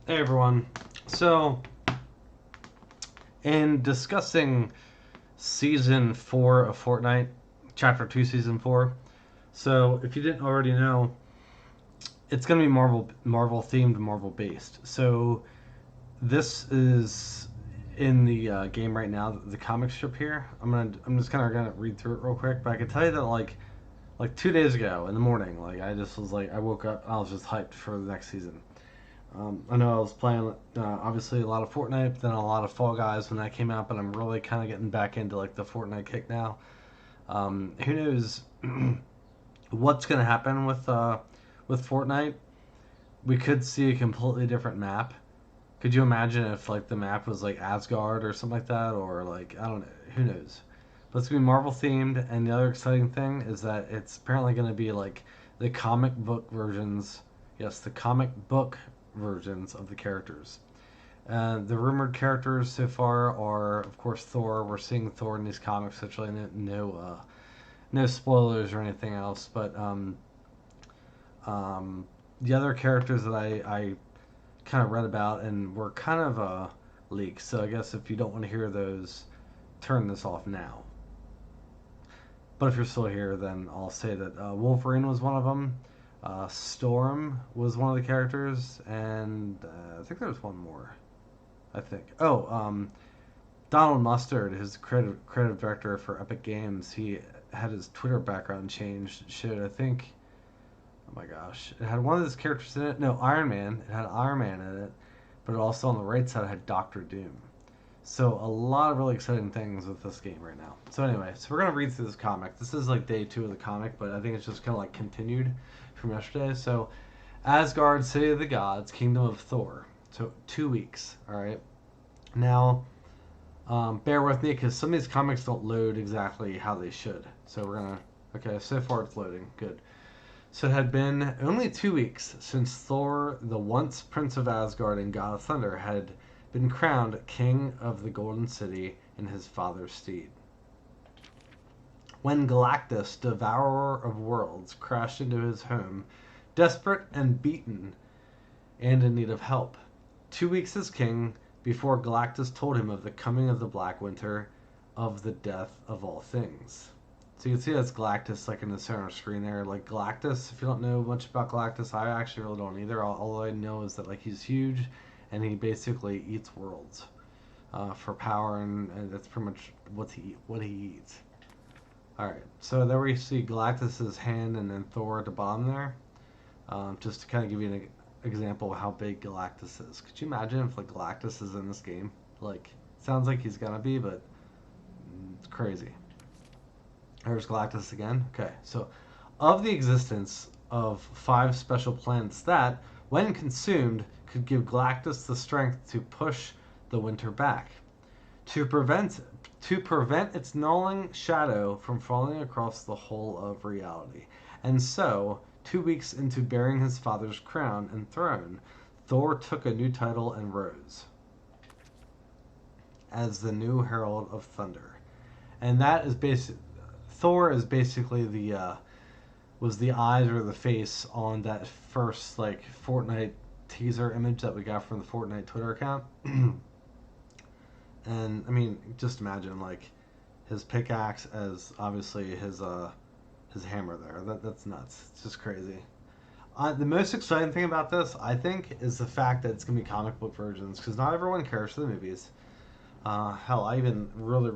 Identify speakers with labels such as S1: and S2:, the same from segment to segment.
S1: Hey everyone. So, in discussing season 4 of Fortnite, chapter 2, season 4, so if you didn't already know, it's going to be Marvel themed, Marvel based. So, this is in the game right now, the comic strip here. I'm just kind of going to read through it real quick, but I can tell you that like 2 days ago in the morning, like I just was like I woke up, I was just hyped for the next season. I know I was playing obviously a lot of Fortnite, but then a lot of Fall Guys when that came out. But I'm really kind of getting back into like the Fortnite kick now. Who knows what's gonna happen with Fortnite? We could see a completely different map. Could you imagine if like the map was like Asgard or something like that, or like I don't know, who knows? But it's gonna be Marvel themed, and the other exciting thing is that it's apparently gonna be like the comic book versions. Yes, the comic book versions of the characters. The rumored characters so far are, of course, Thor. We're seeing Thor in these comics, so actually no spoilers or anything else. But um, the other characters that I kind of read about and were kind of leaks. So I guess if you don't want to hear those, turn this off now. But if you're still here, then I'll say that Wolverine was one of them. Storm was one of the characters, and I think there was one more. I think. Donald Mustard, his creative director for Epic Games, he had his Twitter background changed. It showed, I think, oh my gosh, it had one of his characters in it. No, Iron Man. It had Iron Man in it, but also on the right side it had Doctor Doom. So a lot of really exciting things with this game right now. So anyway, so we're gonna read through this comic. This is like day 2 of the comic, but I think it's just kind of like continued from yesterday. So Asgard, City of the Gods, Kingdom of Thor. So 2 weeks. All right. Now bear with me because some of these comics don't load exactly how they should. So we're gonna. Okay, so far it's loading. Good. So it had been only 2 weeks since Thor, the once Prince of Asgard and God of Thunder, had been crowned King of the Golden City in his father's stead. When Galactus, devourer of worlds, crashed into his home, desperate and beaten and in need of help. 2 weeks as king before Galactus told him of the coming of the Black Winter, of the death of all things. So you can see that's Galactus like in the center screen there. Like Galactus, if you don't know much about Galactus, I actually really don't either. All I know is that like he's huge, and he basically eats worlds for power, and that's pretty much what he eats. All right, so there we see Galactus's hand, and then Thor at the bottom there. Just to kind of give you an example of how big Galactus is. Could you imagine if like Galactus is in this game? Like, sounds like he's gonna be, but it's crazy. There's Galactus again. Okay, so of the existence of 5 special planets that, when consumed, could give Galactus the strength to push the winter back, to prevent to prevent its gnawing shadow from falling across the whole of reality. And so, 2 weeks into bearing his father's crown and throne, Thor took a new title and rose as the new Herald of Thunder. And that is basic. Thor is basically the was the eyes or the face on that first like Fortnite teaser image that we got from the Fortnite Twitter account. And I mean, just imagine like his pickaxe as obviously his hammer there. That's nuts. It's just crazy. The most exciting thing about this, I think, is the fact that it's gonna be comic book versions because not everyone cares for the movies. Hell, I even really.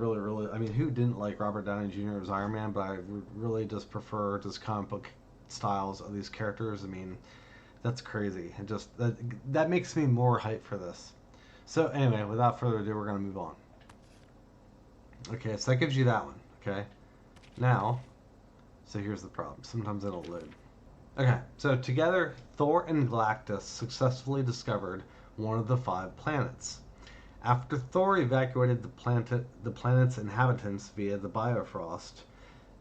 S1: I mean, who didn't like Robert Downey Jr. as Iron Man? But I really just prefer just comic book styles of these characters. I mean, that's crazy. And just that makes me more hyped for this. So anyway, without further ado, we're gonna move on. Okay, so that gives you that one. Okay, now, so here's the problem. Sometimes it'll load. Okay, so together, Thor and Galactus successfully discovered one of the 5 planets. After Thor evacuated the planet's inhabitants via the Bifrost,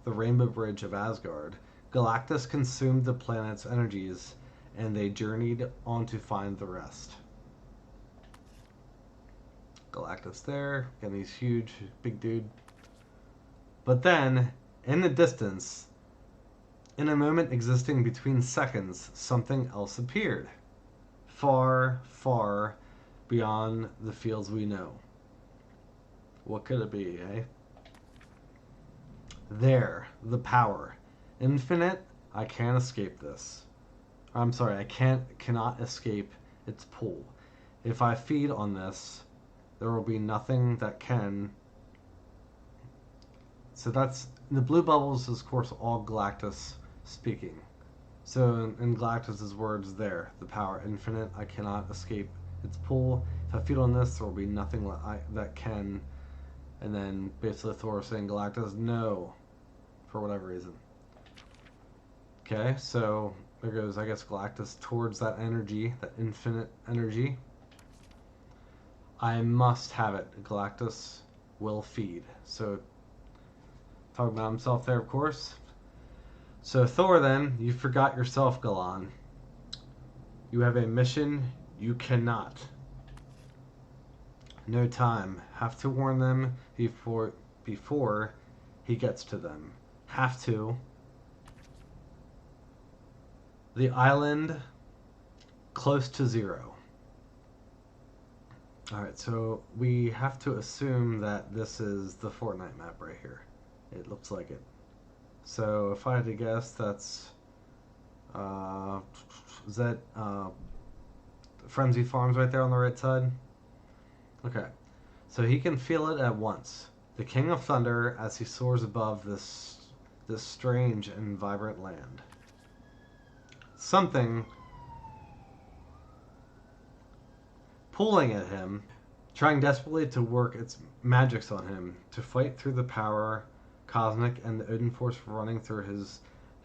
S1: the Rainbow Bridge of Asgard, Galactus consumed the planet's energies, and they journeyed on to find the rest. Galactus there, again, he's huge, big dude. But then, in the distance, in a moment existing between seconds, something else appeared. far, far beyond the fields we know. What could it be, eh? There, the power. Infinite, I can't escape this. I'm sorry, I cannot escape its pull. If I feed on this, there will be nothing that can. So that's the blue bubbles is of course all Galactus speaking. So in Galactus's words there, the power infinite, I cannot escape its pull. If I feed on this, there will be nothing that can. And then basically Thor saying Galactus, no, for whatever reason. Okay, so there goes, I guess, Galactus towards that energy, that infinite energy. I must have it. Galactus will feed. So, talking about himself there, of course. So, Thor, then, you forgot yourself, Galan. You have a mission you cannot. No time. Have to warn them before he gets to them. Have to. The island close to zero. Alright, so we have to assume that this is the Fortnite map right here. It looks like it. So if I had to guess, that's is that Frenzy Farms right there on the right side? Okay. So he can feel it at once. The King of Thunder as he soars above this strange and vibrant land. Something pulling at him, trying desperately to work its magics on him, to fight through the power cosmic and the Odin force running through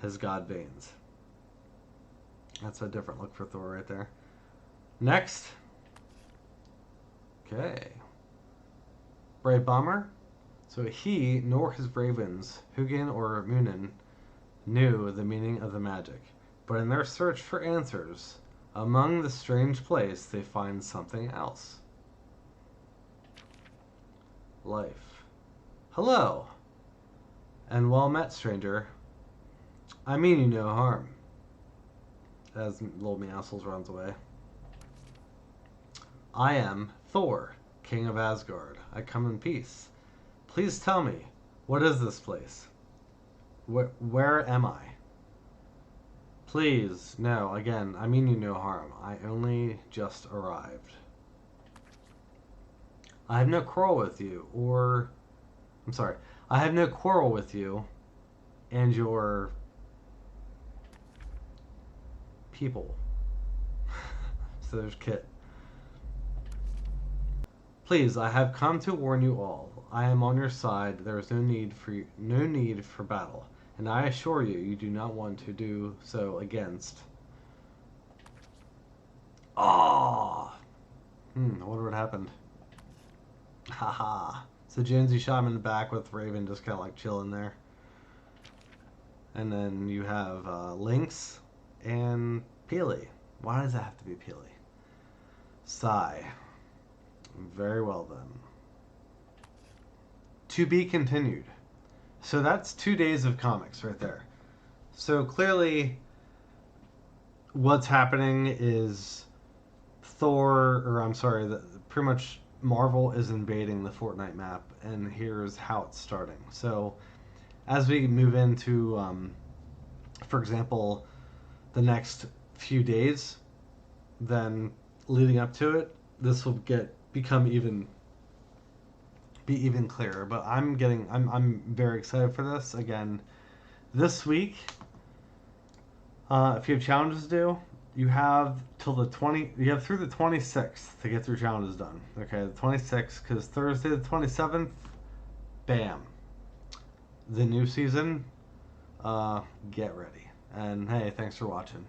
S1: his god veins. That's a different look for Thor right there. Next. Okay. Brave Bomber. So he, nor his ravens, Hugin or Munin, knew the meaning of the magic. But in their search for answers, among the strange place, they find something else. Life. Hello. And well met, stranger. I mean you no harm. As Little Meowscles runs away. I am Thor, King of Asgard. I come in peace. Please tell me, what is this place? Where am I? Please, no, again, I mean you no harm. I only just arrived. I have no quarrel with you, I have no quarrel with you and your people. So there's Kit. Please, I have come to warn you all. I am on your side. There is no need for battle. And I assure you, you do not want to do so against. Oh! I wonder what happened. Haha. So Jonesy shot him in the back with Raven just kind of like chilling there. And then you have Lynx and Peely. Why does that have to be Peely? Sigh. Very well then. To be continued. So that's 2 days of comics right there. So clearly what's happening is pretty much Marvel is invading the Fortnite map, and here's how it's starting. So as we move into, for example, the next few days, then leading up to it, this will become even clearer. But I'm very excited for this. Again, this week, if you have challenges to do, you have through the 26th to get your challenges done. Okay, the 26th, because Thursday the 27th, bam, the new season. Get ready. And hey, thanks for watching.